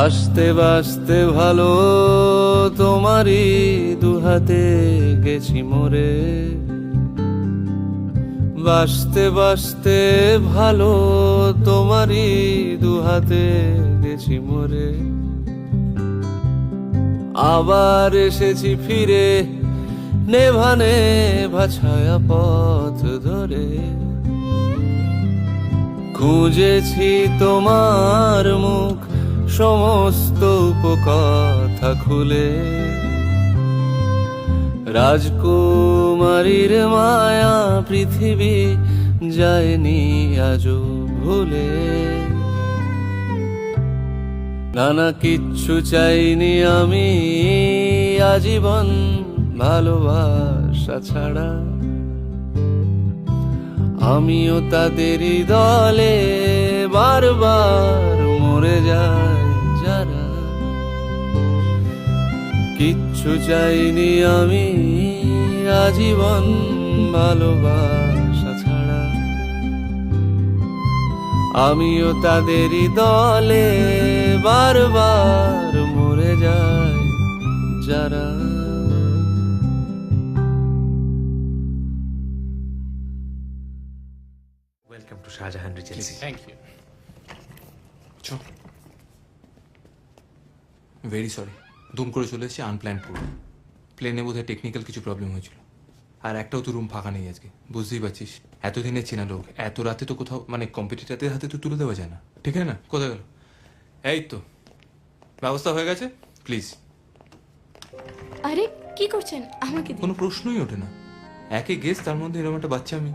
বাঁচতে বাঁচতে ভালো তোমারই দুহাতে গেছি মরে, বাঁচতে বাঁচতে ভালো তোমারই দুহাতে গেছি মরে। আবার এসেছি ফিরে নেভানে ভাছায়া পথ ধরে, খুঁজেছি তোমার মুখ সমস্ত উপকথা খুলে, রাজকুমারীর মায়া পৃথিবী যায়নি আজও ভুলে। নানা কিচ্ছু চাইনি আমি আজীবন ভালোবাসা ছাড়া, আমিও তাদেরই দলে বারবার মরে যাই যারা। কিচ্ছু চাইনি আমি আজীবন ভালোবাসা ছাড়া, আমিও তাদেরই দলে বারবার মরে যাই যারা। Welcome to Shahjahan regency. Thank you. Very sorry, দুম করে চলে এসেছি আনপ্ল্যান পুরো। প্লেনে বোধহয় টেকনিক্যাল কিছু প্রবলেম হয়েছিল, আর একটাও তো রুম ফাঁকা নেই আজকে, বুঝতেই পারছিস। এতদিনের চেনা লোক, এত রাতে তো কোথাও মানে কম্পিটিটারদের হাতে তো তুলে দেওয়া যায় না, ঠিক আছে না? কোথায় গেল? এই তো ব্যবস্থা হয়ে গেছে, প্লিজ। আরে কি করছেন আমাকে দিন। কোনো প্রশ্নই ওঠে না, একে গেস, তার মধ্যে এরকম একটা বাচ্চা আমি।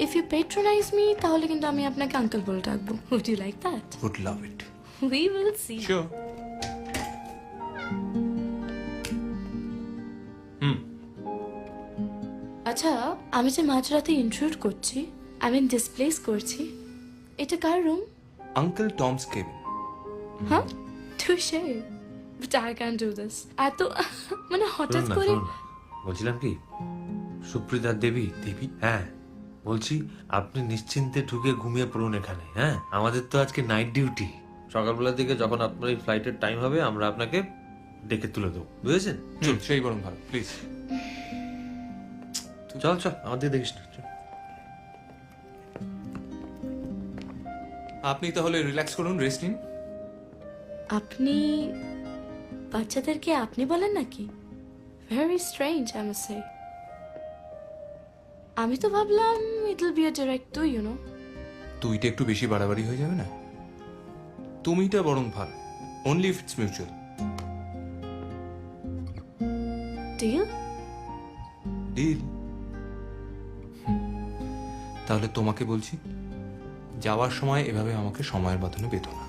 ইফ ইউ পেট্রোনাইজ মি তাহলে কিন্তু আমি আপনাকে আঙ্কেল বলে ডাকবো। Would you like that? Would love it. We will see. Sure. আচ্ছা, আমি যে মাঝরাতে ইন্ট্রুড করছি, আই মিন ডিসপ্লেস করছি, এটা কার রুম? Uncle Tom's cabin. হ্যাঁ, touché, but I can do this. এত মানে হঠাৎ করে বলছিলাম কি, সুপ্রিতার দেবী দেবী, হ্যাঁ বলছি আপনি নিশ্চিন্তে ঢুকে ঘুমিয়ে পড়ুন এখানে। হ্যাঁ, আমাদের তো আজকে নাইট ডিউটি। সকালবেলার দিকে যখন আপনার এই ফ্লাইটের টাইম হবে আমরা আপনাকে ডেকে তুলে দেবো, বুঝেছেন? সেই বরং ভালো, প্লিজ। চল চল, আমাদের দেখিস না। চল। আপনি তাহলে রিল্যাক্স করুন, রেস্ট নিন। আপনি বাচ্চাদেরকে আপনি বলেন নাকি? Very strange I must say. আমি তো ভাবলাম it will be a direct to, you know. তুইটা একটু বেশি বাড়াবাড়ি হয়ে যাবে না? তুমিটা বরং ভালো, only if it's mutual. Deal? Deal. তাহলে তোমাকে বলছি, যাওয়ার সময় এভাবে আমাকে সময়ের বাঁধনে বেঁধো না।